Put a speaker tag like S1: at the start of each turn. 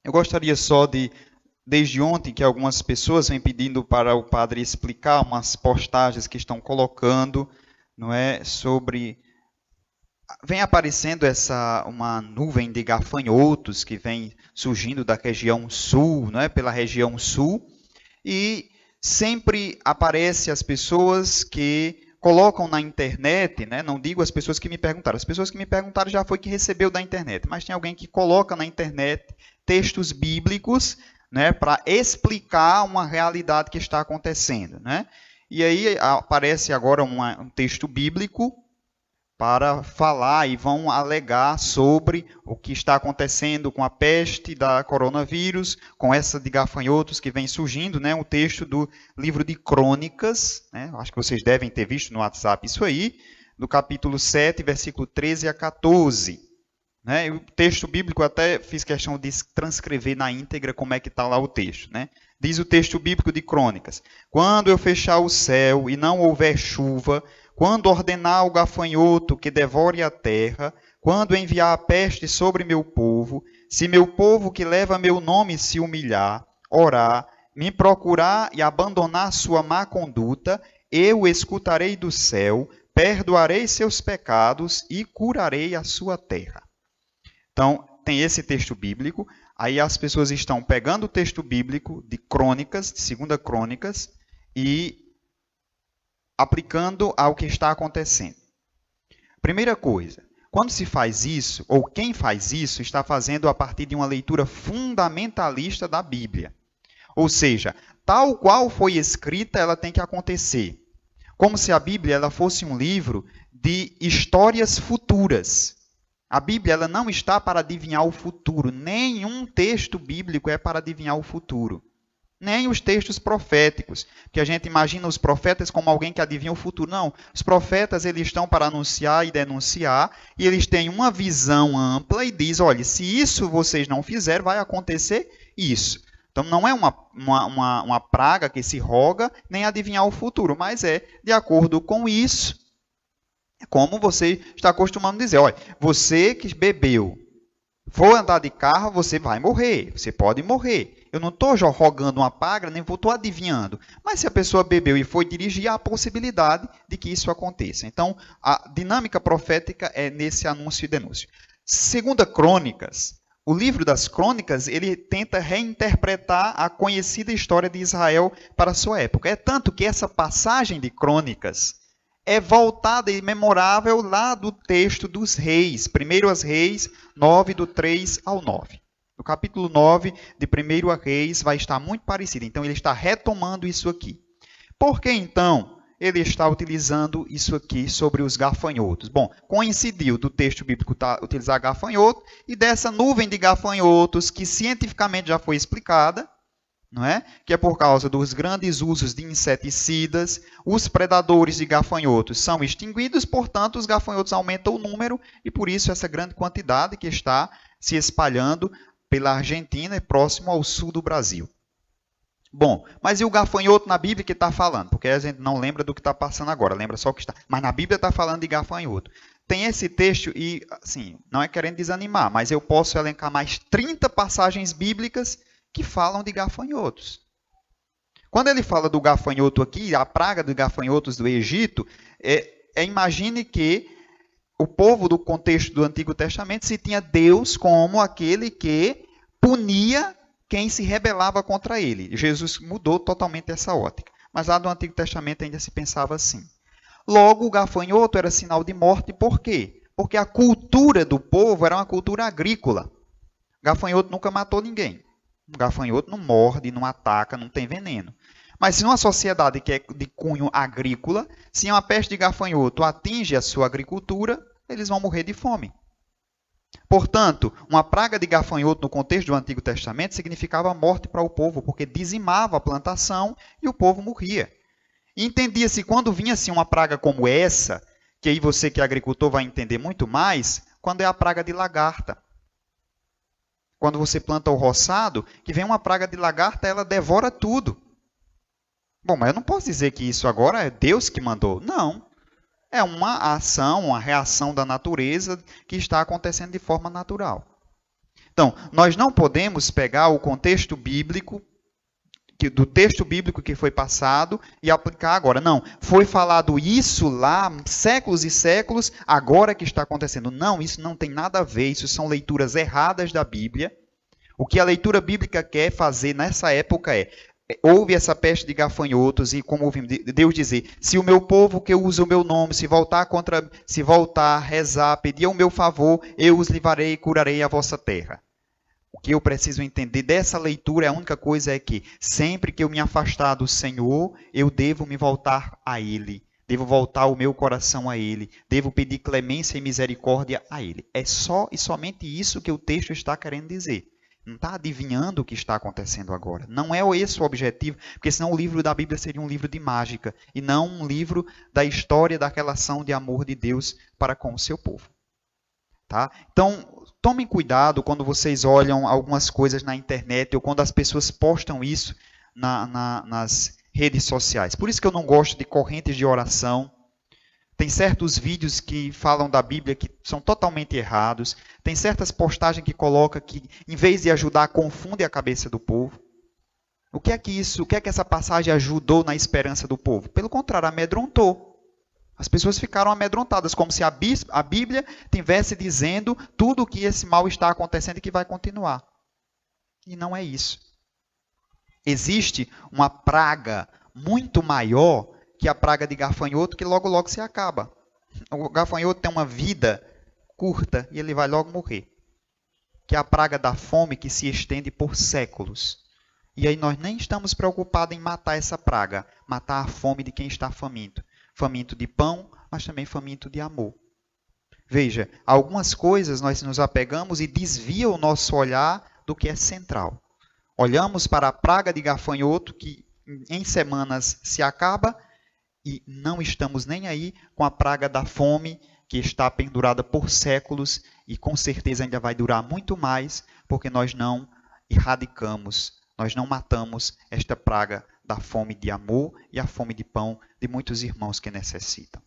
S1: Eu gostaria só de, desde ontem, que algumas pessoas vêm pedindo para o padre explicar umas postagens que estão colocando, não é, sobre vem aparecendo uma nuvem de gafanhotos que vem surgindo da região sul, não é, pela região sul, e sempre aparece as pessoas que colocam na internet, né? Não digo as pessoas que me perguntaram, as pessoas que me perguntaram já foi que recebeu da internet, mas tem alguém que coloca na internet textos bíblicos, né, para explicar uma realidade que está acontecendo, né? E aí aparece agora um texto bíblico para falar e vão alegar sobre o que está acontecendo com a peste da coronavírus, com essa de gafanhotos que vem surgindo, né? Um texto do livro de Crônicas, né? Acho que vocês devem ter visto no WhatsApp isso aí, do capítulo 7, versículo 13 a 14. Né? E o texto bíblico, até fiz questão de transcrever na íntegra como é que está lá o texto. Né? Diz o texto bíblico de Crônicas: quando eu fechar o céu e não houver chuva, quando ordenar o gafanhoto que devore a terra, quando enviar a peste sobre meu povo, se meu povo que leva meu nome se humilhar, orar, me procurar e abandonar sua má conduta, eu escutarei do céu, perdoarei seus pecados e curarei a sua terra. Então, tem esse texto bíblico, aí as pessoas estão pegando o texto bíblico de Crônicas, de 2 Crônicas, e aplicando ao que está acontecendo. Primeira coisa, quando se faz isso, ou quem faz isso, está fazendo a partir de uma leitura fundamentalista da Bíblia. Ou seja, tal qual foi escrita, ela tem que acontecer. Como se a Bíblia ela fosse um livro de histórias futuras. A Bíblia ela não está para adivinhar o futuro. Nenhum texto bíblico é para adivinhar o futuro. Nem os textos proféticos, que a gente imagina os profetas como alguém que adivinha o futuro. Não, os profetas eles estão para anunciar e denunciar, e eles têm uma visão ampla e diz, olha, se isso vocês não fizerem, vai acontecer isso. Então não é uma praga que se roga, nem adivinhar o futuro, mas é de acordo com isso, como você está acostumando a dizer, olha, você que bebeu, for andar de carro, você vai morrer, você pode morrer. Eu não estou rogando uma praga, nem estou adivinhando. Mas se a pessoa bebeu e foi dirigir, há a possibilidade de que isso aconteça. Então, a dinâmica profética é nesse anúncio e denúncio. 2 Crônicas, o livro das Crônicas, ele tenta reinterpretar a conhecida história de Israel para a sua época. É tanto que essa passagem de Crônicas é voltada e memorável lá do texto dos reis. 1 Reis 9, do 3 ao 9. No capítulo 9 de 1 Reis vai estar muito parecido. Então, ele está retomando isso aqui. Por que, então, ele está utilizando isso aqui sobre os gafanhotos? Bom, coincidiu do texto bíblico utilizar gafanhoto e dessa nuvem de gafanhotos que cientificamente já foi explicada, não é? Que é por causa dos grandes usos de inseticidas, os predadores de gafanhotos são extinguidos, portanto, os gafanhotos aumentam o número e, por isso, essa grande quantidade que está se espalhando pela Argentina e próximo ao sul do Brasil. Bom, mas e o gafanhoto na Bíblia que está falando? Porque a gente não lembra do que está passando agora, lembra só o que está. Mas na Bíblia está falando de gafanhoto. Tem esse texto e, assim, não é querendo desanimar, mas eu posso elencar mais 30 passagens bíblicas que falam de gafanhotos. Quando ele fala do gafanhoto aqui, a praga dos gafanhotos do Egito, imagine que o povo do contexto do Antigo Testamento se tinha Deus como aquele que punia quem se rebelava contra ele. Jesus mudou totalmente essa ótica. Mas lá no Antigo Testamento ainda se pensava assim. Logo, o gafanhoto era sinal de morte. Por quê? Porque a cultura do povo era uma cultura agrícola. O gafanhoto nunca matou ninguém. O gafanhoto não morde, não ataca, não tem veneno. Mas se numa sociedade que é de cunho agrícola, se uma peste de gafanhoto atinge a sua agricultura, eles vão morrer de fome. Portanto, uma praga de gafanhoto no contexto do Antigo Testamento significava morte para o povo, porque dizimava a plantação e o povo morria. E entendia-se, quando vinha-se uma praga como essa, que aí você que é agricultor vai entender muito mais, quando é a praga de lagarta. Quando você planta o roçado, que vem uma praga de lagarta, ela devora tudo. Bom, mas eu não posso dizer que isso agora é Deus que mandou. Não. É uma ação, uma reação da natureza que está acontecendo de forma natural. Então, nós não podemos pegar o contexto bíblico, do texto bíblico que foi passado, e aplicar agora. Não, foi falado isso lá, séculos e séculos, agora que está acontecendo. Não, isso não tem nada a ver, isso são leituras erradas da Bíblia. O que a leitura bíblica quer fazer nessa época houve essa peste de gafanhotos, e como ouvimos Deus dizer, se o meu povo que usa o meu nome, se voltar, rezar, pedir o meu favor, eu os livrarei e curarei a vossa terra. O que eu preciso entender dessa leitura, a única coisa é que sempre que eu me afastar do Senhor, eu devo me voltar a Ele. Devo voltar o meu coração a Ele. Devo pedir clemência e misericórdia a Ele. É só e somente isso que o texto está querendo dizer. Não está adivinhando o que está acontecendo agora. Não é esse o objetivo, porque senão o livro da Bíblia seria um livro de mágica e não um livro da história da relação de amor de Deus para com o seu povo. Tá? Então, tomem cuidado quando vocês olham algumas coisas na internet ou quando as pessoas postam isso nas redes sociais. Por isso que eu não gosto de correntes de oração. Tem certos vídeos que falam da Bíblia que são totalmente errados. Tem certas postagens que colocam que, em vez de ajudar, confunde a cabeça do povo. O que é que essa passagem ajudou na esperança do povo? Pelo contrário, amedrontou. As pessoas ficaram amedrontadas, como se a Bíblia estivesse dizendo tudo o que esse mal está acontecendo e que vai continuar. E não é isso. Existe uma praga muito maior que a praga de gafanhoto, que logo logo se acaba. O gafanhoto tem uma vida curta e ele vai logo morrer. Que é a praga da fome, que se estende por séculos. E aí nós nem estamos preocupados em matar essa praga, matar a fome de quem está faminto. Faminto de pão, mas também faminto de amor. Veja, algumas coisas nós nos apegamos e desvia o nosso olhar do que é central. Olhamos para a praga de gafanhoto, que em semanas se acaba, e não estamos nem aí com a praga da fome, que está pendurada por séculos e com certeza ainda vai durar muito mais, porque nós não erradicamos, nós não matamos esta praga da fome de amor e a fome de pão de muitos irmãos que necessitam.